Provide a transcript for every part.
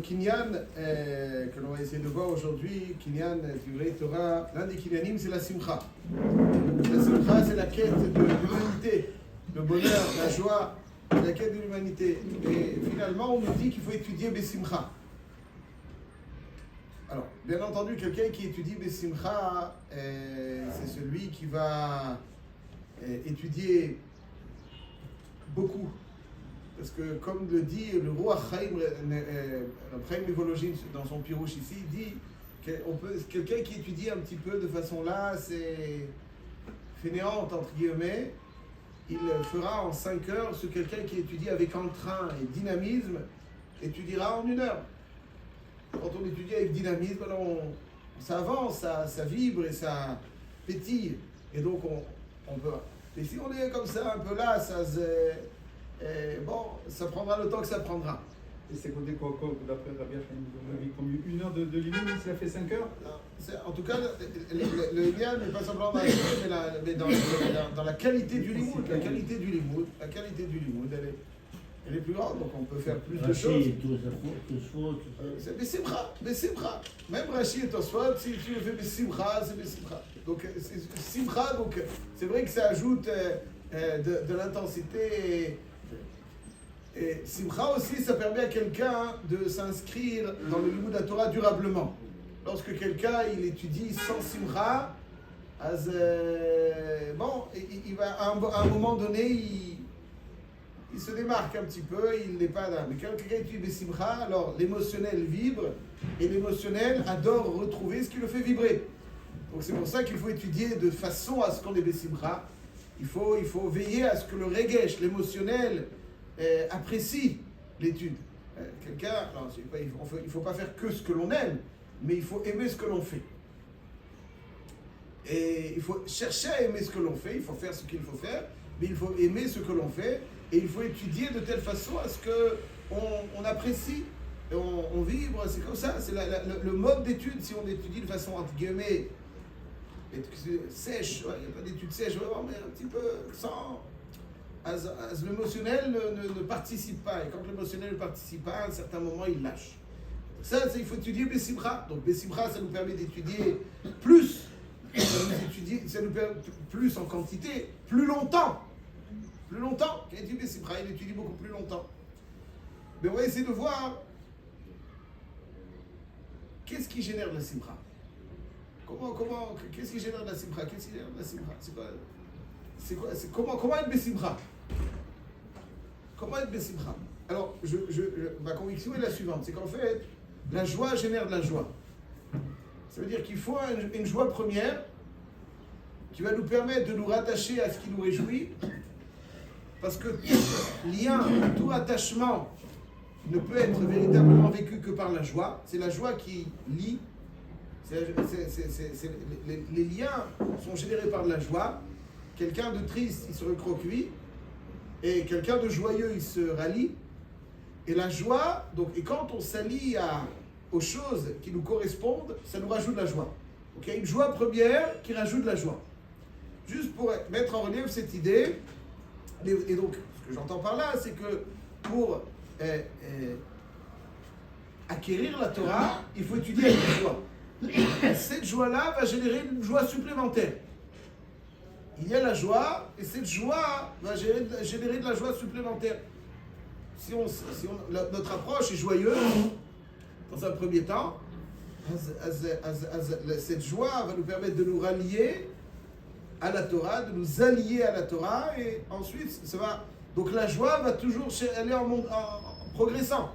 Kinyan que l'on va essayer de voir aujourd'hui, Kinyan du Torah, l'un des Kinyanim, c'est la Simcha. La Simcha, c'est la quête de l'humanité, le bonheur, la joie, la quête de l'humanité. Et finalement, on nous dit qu'il faut étudier Besimcha. Alors, bien entendu, quelqu'un qui étudie Besimcha, c'est celui qui va étudier beaucoup. Parce que, comme le dit le roi Chaim Evologine dans son Pirouche ici, il dit quelqu'un qui étudie un petit peu de façon là, c'est fainéante entre guillemets, il fera en 5 heures ce que quelqu'un qui étudie avec entrain et dynamisme étudiera en 1 heure. Quand on étudie avec dynamisme, alors ça avance, ça vibre et ça pétille. Et donc on peut. Et si on est comme ça, un peu là, bon, ça prendra le temps que ça prendra. Et c'est côté quoi, d'après Rabbi Chaim, il combien 1 heure de limite, s'il a fait 5 heures? En tout cas, le lien n'est pas simplement mais dans la qualité du limoud. La qualité du limoud, elle est plus grande, donc on peut faire plus de choses. C'est Besimcha. Même Rashi et Tosfot, si tu le fais Besimcha, c'est Besimcha. Donc, Simcha, donc c'est vrai que ça ajoute de l'intensité. Et Simcha aussi, ça permet à quelqu'un de s'inscrire dans le Limoud à Torah durablement. Lorsque quelqu'un il étudie sans Simcha, bon, il va à un moment donné, il se démarque un petit peu, il n'est pas là. Mais quand quelqu'un étudie Simcha, alors l'émotionnel vibre et l'émotionnel adore retrouver ce qui le fait vibrer. Donc c'est pour ça qu'il faut étudier de façon à ce qu'on ait Simcha. Il faut veiller à ce que le regesh, l'émotionnel, apprécie l'étude. Quelqu'un, il ne faut pas faire que ce que l'on aime, mais il faut aimer ce que l'on fait. Et il faut chercher à aimer ce que l'on fait, il faut faire ce qu'il faut faire, mais il faut aimer ce que l'on fait, et il faut étudier de telle façon à ce qu'on apprécie, et on vibre, c'est comme ça, c'est le mode d'étude. Si on étudie de façon entre guillemets sèche, il n'y a pas d'étude sèche, vraiment, mais un petit peu sans... l'émotionnel ne participe pas, et quand l'émotionnel ne participe pas, à un certain moment il lâche. Ça, il faut étudier Besimcha. Donc Besimcha, ça nous permet d'étudier plus, ça nous permet plus en quantité, plus longtemps. Plus longtemps. Quand il étudie Besimcha, il étudie beaucoup plus longtemps. Mais on va essayer de voir qu'est-ce qui génère de la Simcha. Qu'est-ce qui génère de la Simcha? Qu'est-ce qui génère de la Simcha? Comment être Besimcha? Comment être Besimcha? Alors, ma conviction est la suivante, c'est qu'en fait, la joie génère de la joie. Ça veut dire qu'il faut une joie première qui va nous permettre de nous rattacher à ce qui nous réjouit, parce que tout lien, tout attachement ne peut être véritablement vécu que par la joie. C'est la joie qui lie. Les liens sont générés par de la joie. Quelqu'un de triste, il se recroqueville, et quelqu'un de joyeux, il se rallie. Et la joie, donc, et quand on s'allie aux choses qui nous correspondent, ça nous rajoute de la joie. Donc il y a une joie première qui rajoute de la joie. Juste pour mettre en relief cette idée, et donc ce que j'entends par là, c'est que pour acquérir la Torah, il faut étudier avec la joie. Et cette joie-là va générer une joie supplémentaire. Il y a la joie, et cette joie va générer de la joie supplémentaire. Si notre approche est joyeuse, dans un premier temps, cette joie va nous permettre de nous rallier à la Torah, de nous allier à la Torah, et ensuite, ça va... Donc la joie va toujours aller en progressant.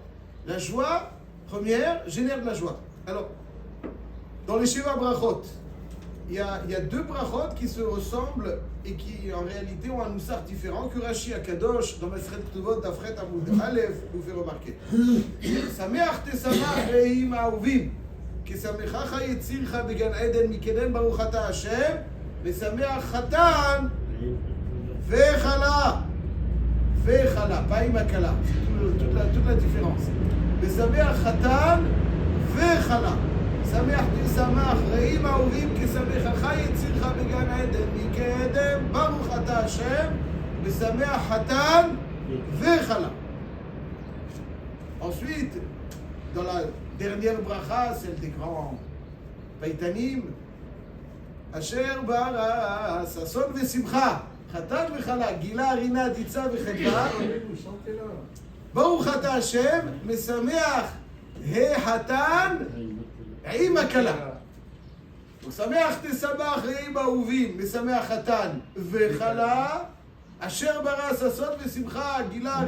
La joie première génère de la joie. Alors, dans les Sheva Brachot, il y a 2 brachot qui se ressemblent et qui en réalité ont un moussard différent que Rashi Akadosh dans Maseret Ktuvot d'Afret Amoud Aleph nous fait remarquer. Sameach tesamach re'im ha'ovim kesamechacha yetzircha began Eden mikeden baruch ata Hashem vesameach chatan ve'chala, pas imakala, toute la différence. Vesameach chatan ve'chala. שמח תשמח רעים אהובים כשמחך יצירך בגן עדן מקדם ברוך אתה השם ושמח חתן וכלה. Ensuite, dans la dernière bracha, celle des grands païtanim, Asher bara sason vesimcha, chatan vechala, gila rina ditza vechedva, Baruch ata Hashem, mesameach he hatan, עם הכלה. ושמח תשמח עם האהובים, משמח חתן וכלה, אשר ברא ששון ושמחה, גילה,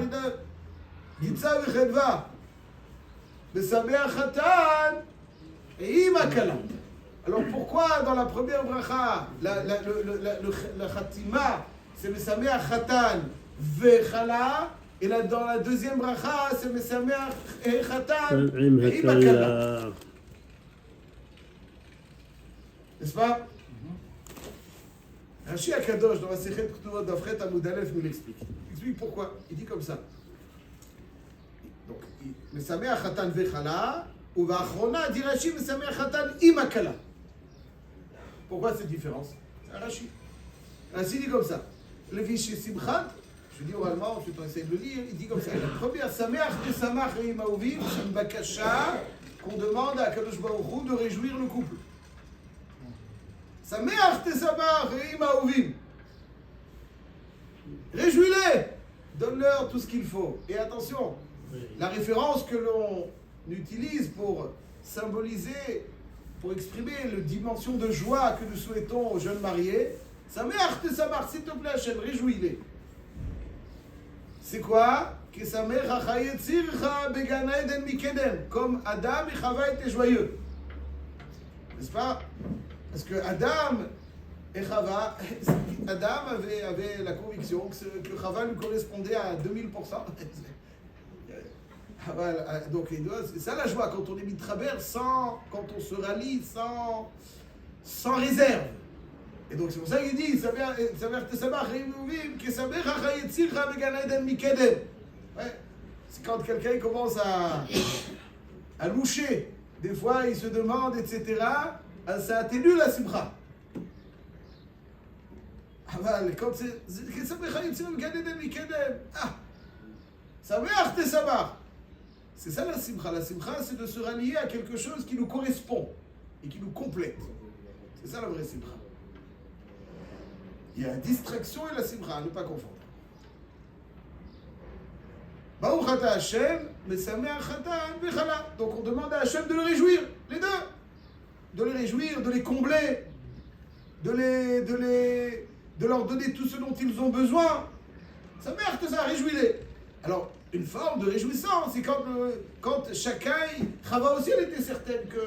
גיצה וחדווה. משמח חתן עם הכלה. Alors pourquoi dans la première bracha, la khatima, c'est משמח חתן וכלה, et là, dans la deuxième bracha, c'est משמח חתן עם הכלה. N'est-ce pas? Rashi Akadosh dans la Sechet Ktuvot d'Afret Amoud Aleph nous l'explique. Il explique pourquoi. Il dit comme ça. Donc, Mesameach Chatan Vechala, ou Vachrona dit Rashi Mesameach Chatan im Akala. Pourquoi cette différence? C'est Rashi. Rashi dit comme ça. Le Vishi Simchat, je dis oralement, ensuite on essaie de le lire, il dit comme ça. La première, Sameach Tesamach Reim Aovim, c'est une bakasha qu'on demande à Kadosh Baruch Hu de réjouir le couple. Sameach tesamach reim ahovim. Réjouis-les, donne-leur tout ce qu'il faut. Et attention, la référence que l'on utilise pour symboliser, pour exprimer la dimension de joie que nous souhaitons aux jeunes mariés, Sameach tesamach, s'il te plaît, Hachem, réjouis-les. C'est quoi? Que Sameach hachayetzircha began eden mikedem, comme Adam et Chava étaient joyeux. N'est-ce pas? Parce que Adam et Chava, Adam avait la conviction que Chava lui correspondait à 2000%. Donc c'est ça la joie, quand on est mitraber, quand on se rallie sans réserve. Et donc c'est pour ça qu'il dit c'est quand quelqu'un commence à loucher. Des fois il se demande, etc. Ça atténue la simcha. אבל כסמך יוצאים מגן עדן מקדם. שמח תשמח. C'est ça la simcha. La simcha, c'est de se rallier à quelque chose qui nous correspond et qui nous complète. C'est ça la vraie simcha. Il y a la distraction et la simcha, à ne pas confondre. Baruch ata Hashem, mesameach chatan vechala. Donc on demande à Hashem de le réjouir, les deux. De les réjouir, de les combler, de leur donner tout ce dont ils ont besoin. Sa mère, ça, réjouis-les. Alors, une forme de réjouissance, c'est quand chacun, Chava aussi, elle était certaine que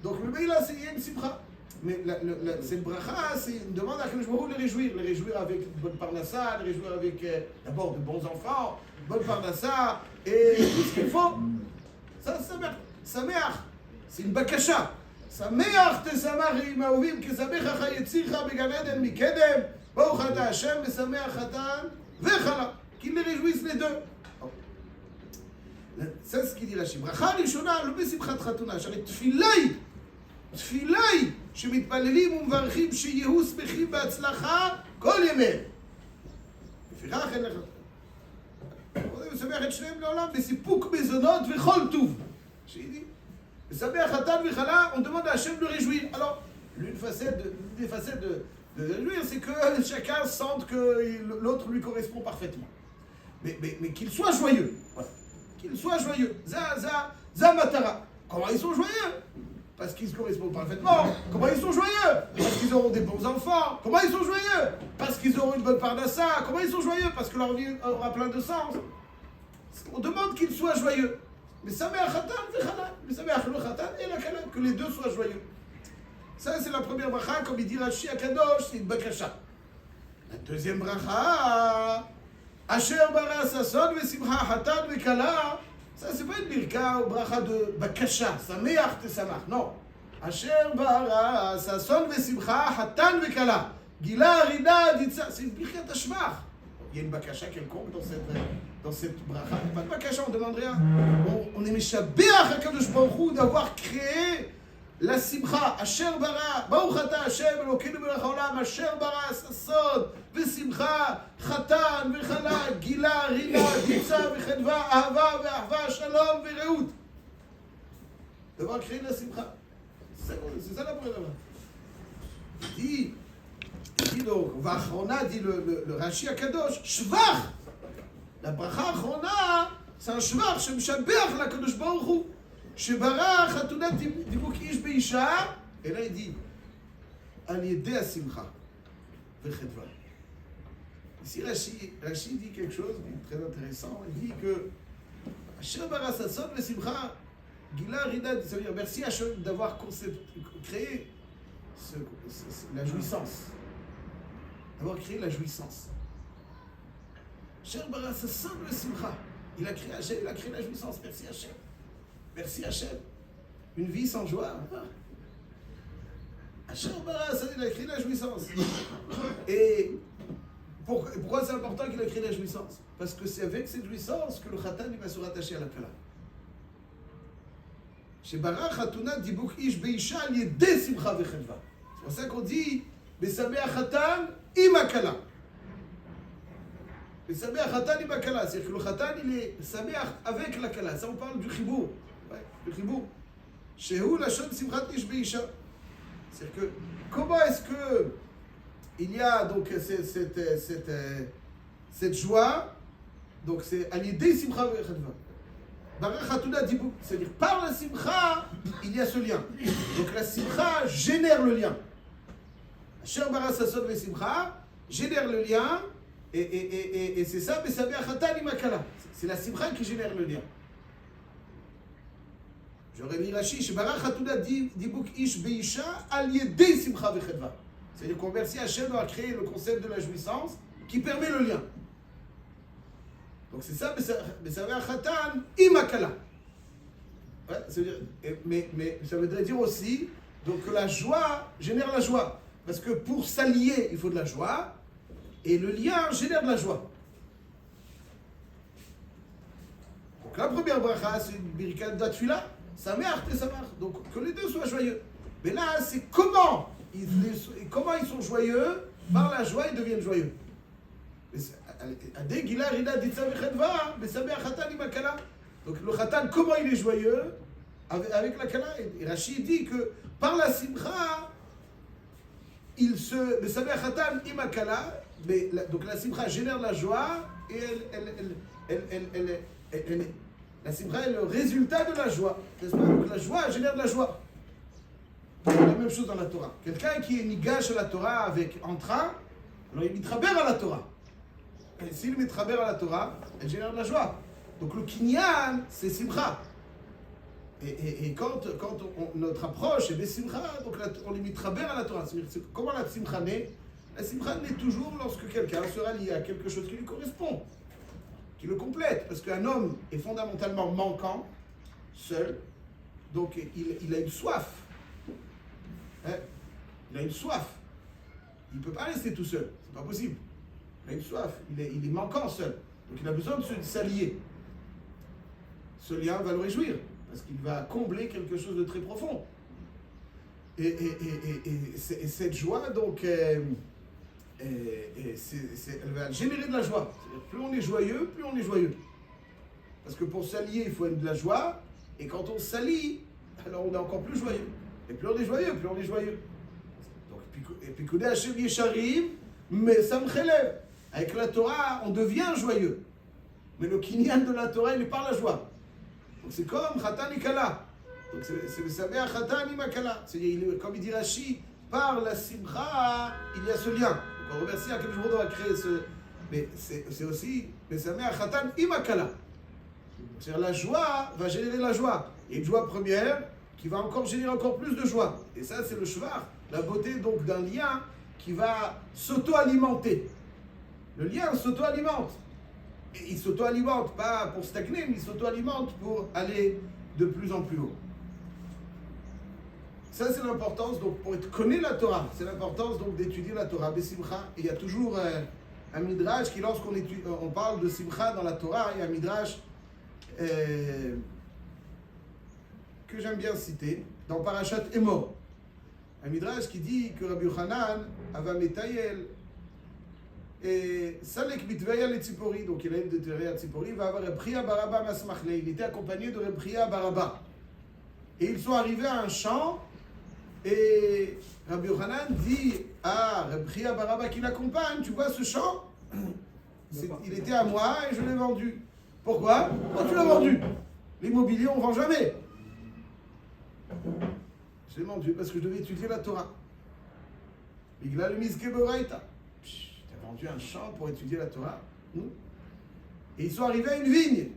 donc le mail là, c'est une simcha. Mais cette bracha, c'est une demande à Kadosh Baruch Hu les réjouir avec une bonne parnassa, les réjouir avec d'abord de bons enfants, une bonne parnassa et tout ce qu'il faut. Ça, Sameach, c'est une bakasha. Sameach tesamach reim ahovim kesamech hachayetzircha began eden mikedem baruch ata Hashem mesameach chatan vechala. Qu'ils les réjouissent les deux. C'est ce qu'il dit Rashi. ברכה ראשונה לא בשמחת חתונה, שהרי תפילה היא שמתפללים ומברכים שיהיו שמחים בהצלחה כל ימיהם. לפיכך אין לך. הוא משמח את שניהם לעולם בסיפוק מזונות וכל טוב. dit, Sameach Chatan vechala, on demande à Hachem de réjouir. Alors, des facettes de réjouir, c'est que chacun sente que l'autre lui correspond parfaitement. Mais qu'il soit joyeux. Voilà. Qu'ils soient joyeux. Za matara. Comment ils sont joyeux? Parce qu'ils se correspondent parfaitement. Comment ils sont joyeux? Parce qu'ils auront des bons enfants. Comment ils sont joyeux? Parce qu'ils auront une bonne parnassa. Comment ils sont joyeux? Parce que leur vie aura plein de sens. On demande qu'ils soient joyeux. Mais Sameach Chatan vechala, mais Sameach lo Chatan et la kala, que les deux soient joyeux. Ça c'est la première bracha, comme il dit Rashi Akadosh, c'est une bakasha. La deuxième bracha, Asher bara sason vesimcha Chatan vekala, ça c'est pas une birka ou bracha de bakasha, Sameach tesamach, non. Asher bara sason vesimcha Chatan vekala, gila rina ditza, c'est une birka tashmach. Il y a une bakasha quelconque dans cette bracha. Pas de bakasha, on demande rien. On est méchabéach à Kadosh Baruch Hu d'avoir créé la simcha, asher bara, baruch ata Hashem, Elokeinu melech haolam, asher bara, sason, ושמחה, חתן וחלה, גילה, רינה, דיצה וחדווה, אהבה ואחווה, שלום ורעות. דבר créé la simcha. C'est ça la première fois. dit donc, ואחרונה, dit le Rashi הקדוש, שבח. La bracha האחרונה, c'est un שבח שמשבח לקדוש ברוך הוא, שברא חתונת דיבוק איש באישה, אלא il dit, על ידי השמחה וחדווה. Ici, Rashi dit quelque chose qui est très intéressant. Il dit que Asher bara sason le simcha, Gila Rida, ça veut dire merci Hashem d'avoir créé la jouissance. D'avoir créé la jouissance. Asher bara sason le simcha. Il a créé Hashem, il a créé la jouissance. Merci Hashem. Merci Hashem. Une vie sans joie. Asher bara sason, il a créé la jouissance. Et pourquoi c'est important qu'il a créé la jouissance? Parce que c'est avec cette jouissance que le Khatan il va se rattacher à la Kala. Chez Bara Khatuna Dibuk Ish Beisha Yedé Simcha Vechedva. C'est pour ça qu'on dit Besameh Khatan Ima Kala. Besameh Khatan Ima Kala. C'est-à-dire que le Khatan il est Sameh avec la Kala. Ça on parle du Chibour. Du Chibour. Shehu Lashon Simchat Ish Beisha. C'est-à-dire que comment est-ce que il y a donc cette joie, donc c'est à l'idée simcha vechadva. Bara Khatuna Dibuk, c'est-à-dire par la simcha, il y a ce lien. Donc la simcha génère le lien. Asher bara sason ve simcha génère le lien, et c'est ça, mais ça vient Khatan imakala. C'est la simcha qui génère le lien. J'aurais mis Rashi, Bara Khatuna Dibuk ish beisha al yedei simcha vechadva. C'est-à-dire qu'on remercie Hachem d'avoir créé le concept de la jouissance qui permet le lien. Donc c'est ça, mais ça veut dire Khatan imakala. Ouais, mais ça voudrait dire aussi donc, que la joie génère la joie. Parce que pour s'allier, il faut de la joie, et le lien génère de la joie. Donc la première bracha, c'est une birkat d'atfila, sa mère et sa mère. Donc que les deux soient joyeux. Mais là, c'est comment ils sont joyeux, par la joie ils deviennent joyeux. Donc le khatan, comment il est joyeux avec la kala? Et Rashi dit que par la simcha, il se... Donc la simcha génère la joie et la simcha est le résultat de la joie. Donc la joie génère de la joie. C'est la même chose dans la Torah. Quelqu'un qui est nigash à la Torah avec entrain, alors il mitraber à la Torah. Et s'il mitraber à la Torah, elle génère de la joie. Donc le kinyan, c'est simcha. Et quand notre approche est des simcha, donc on est mitraber à la Torah. C'est comment la simcha naît? La simcha naît toujours lorsque quelqu'un sera lié à quelque chose qui lui correspond, qui le complète. Parce qu'un homme est fondamentalement manquant, seul, donc il a une soif. Il a une soif. Il ne peut pas rester tout seul. C'est pas possible. Il a une soif. Il est manquant seul. Donc il a besoin de s'allier. Ce lien va le réjouir. Parce qu'il va combler quelque chose de très profond. Et cette joie, donc, elle va générer de la joie. C'est-à-dire, plus on est joyeux, plus on est joyeux. Parce que pour s'allier, il faut de la joie. Et quand on s'allie, alors on est encore plus joyeux. Et plus on est joyeux, plus on est joyeux. Donc, et puis, Koudé Hachem Yesharim, mais ça me relève. Avec la Torah, on devient joyeux. Mais le kinyan de la Torah, il est par la joie. Donc c'est comme Khatan Ikala. Donc c'est le Samer Khatan Imakala. Comme il dit Rashi, par la Simcha, il y a ce lien. Donc on remercie à quel jour on va créer ce. Mais c'est aussi le Samer Khatan Imakala. C'est-à-dire la joie va générer la joie. Il y a une joie première qui va encore générer encore plus de joie. Et ça, c'est le shvar, la beauté donc d'un lien qui va s'auto-alimenter. Le lien s'auto-alimente. Et il s'auto-alimente pas pour stagner, mais il s'auto-alimente pour aller de plus en plus haut. Ça, c'est l'importance, donc, pour connaître la Torah, c'est l'importance donc d'étudier la Torah, Besimcha. Et il y a toujours un midrash qui, lorsqu'on on parle de Simcha dans la Torah, il y a un midrash que que j'aime bien citer dans Parashat Emor. Un midrash qui dit que Rabbi Yochanan avait Metayel et Salek Bitveya le Tzipori, donc il a eu de Tveya Tzipori, va avoir Reb Chia Baraba Masmachle. Il était accompagné de Reb Chia Baraba. Et ils sont arrivés à un champ et Rabbi Yochanan dit à Reb Chia Baraba qui l'accompagne, tu vois ce champ, il était à moi et je l'ai vendu. Pourquoi? Pourquoi tu l'as vendu? L'immobilier on ne vend jamais. Je l'ai vendu parce que je devais étudier la Torah. Bigla le Mizke Boraita. Tu as vendu un champ pour étudier la Torah. Et ils sont arrivés à une vigne.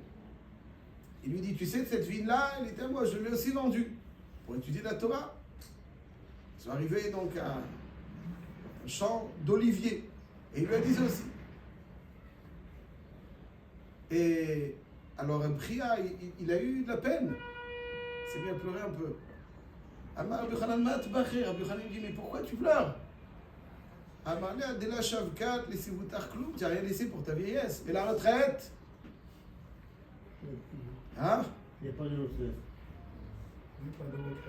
Il lui dit, tu sais, cette vigne-là, elle était à moi, je l'ai aussi vendue pour étudier la Torah. Ils sont arrivés donc à un champ d'olivier. Et il lui a dit aussi. Et alors Bria, il a eu de la peine. Il s'est mis à pleurer un peu. Amar Rabbi Yochanan mat bacher. Rabbi Yochanan dit, mais pourquoi tu pleures? Amar le adela shavkat laissez-vous-tar kloum. Tu n'as rien laissé pour ta vieillesse. Et la retraite? Hein? Il n'y a pas de retraite.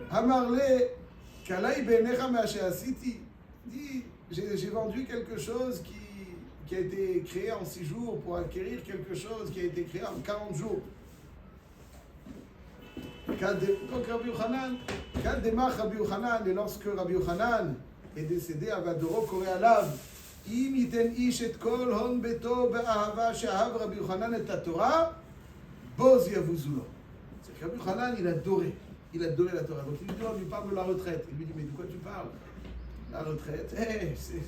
Amar le kalai benecha ma'ashe'asiti. Dit, j'ai vendu quelque chose qui a été créé en 6 jours pour acquérir quelque chose qui a été créé en 40 jours. Donc Rabbi Yochanan, quand démarre Rabbi Yochanan, et lorsque Rabbi Yochanan est décédé, Avadoro Koré Alav, Im yiten ish et kol hon beto be'ahava she'ahav Rabbi Yochanan et la Torah, boz yavuzulo. C'est que Rabbi Yochanan, il adorait la Torah. Donc il lui parle de la retraite. Il lui dit, mais de quoi tu parles? La retraite, c'est...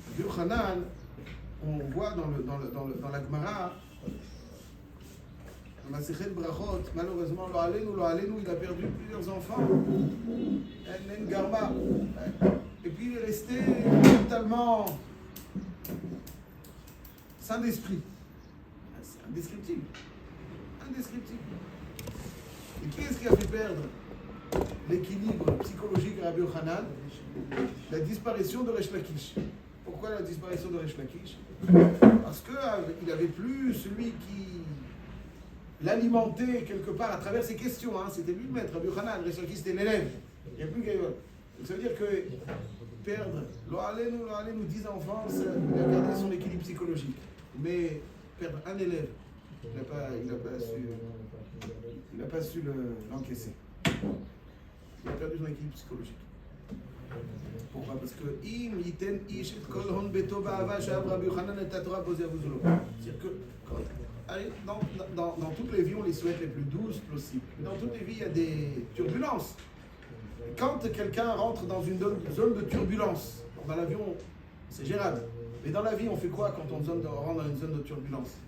Rabbi Yochanan, on voit dans la Gemara, dans la Sechet Brachot, malheureusement, lo alenu, il a perdu plusieurs enfants. En Garma. Et puis il est resté totalement sans d'esprit. C'est indescriptible. Et qui est-ce qui a fait perdre l'équilibre psychologique de Rabbi Yochanan? La disparition de Resh Lakish. Pourquoi la disparition de Resh Lakish? Parce qu'il n'avait plus celui qui l'alimentait quelque part à travers ses questions. C'était lui le maître, Rabbi Yochanan. Resh Lakish c'était l'élève. Il n'y a plus qu'à... Donc ça veut dire que perdre, lo alenu, 10 enfants, il a gardé son équilibre psychologique. Mais perdre un élève, il n'a pas su l'encaisser. Il a perdu son équilibre psychologique. Pourquoi? Parce que c'est-à-dire que dans toutes les vies, on les souhaite les plus douces possibles. Dans toutes les vies, il y a des turbulences. Quand quelqu'un rentre dans une zone de turbulence, dans l'avion, c'est gérable. Mais dans la vie, on fait quoi quand on rentre dans une zone de turbulence?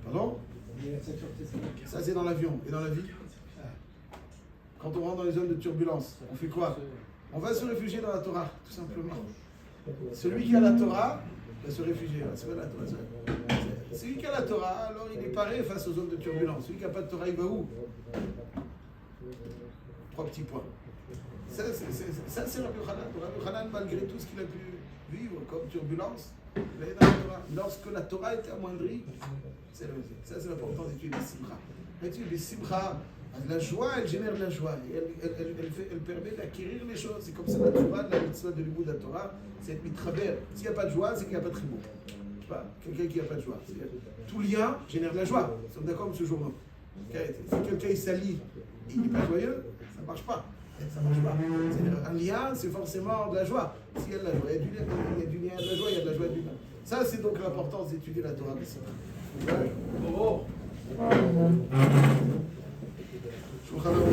Pardon? Ça, c'est dans l'avion. Et dans la vie? Quand on rentre dans les zones de turbulence, on fait quoi? On va se réfugier dans la Torah, tout simplement. Celui qui a la Torah va se réfugier. Celui qui a la Torah, alors il est paré face aux zones de turbulence. Celui qui n'a pas de Torah, il va où? 3 petits points. Ça, c'est Rabbi Yochanan. Rabbi Yochanan, malgré tout ce qu'il a pu vivre comme turbulence, il est dans la Torah. Lorsque la Torah était amoindrie, ça c'est l'importance d'étudier les Simcha. L'étude des Simcha, la joie, elle génère de la joie. Elle permet d'acquérir les choses. C'est comme ça la Torah, la mitzvah de l'Ibud de la Torah, c'est être mitraber. S'il n'y a pas de joie, c'est qu'il n'y a pas de tribou. Quelqu'un qui n'a pas de joie. Tout lien génère de la joie. Nous sommes d'accord, M. Journeau. Si quelqu'un il s'allie et il n'est pas joyeux, ça ne marche pas. Un lien, c'est forcément de la joie. S'il y a de la joie, il y a du lien, de la joie, il y a de la joie du lien. Ça, c'est donc l'importance d'étudier la Torah. שולחן ערוך,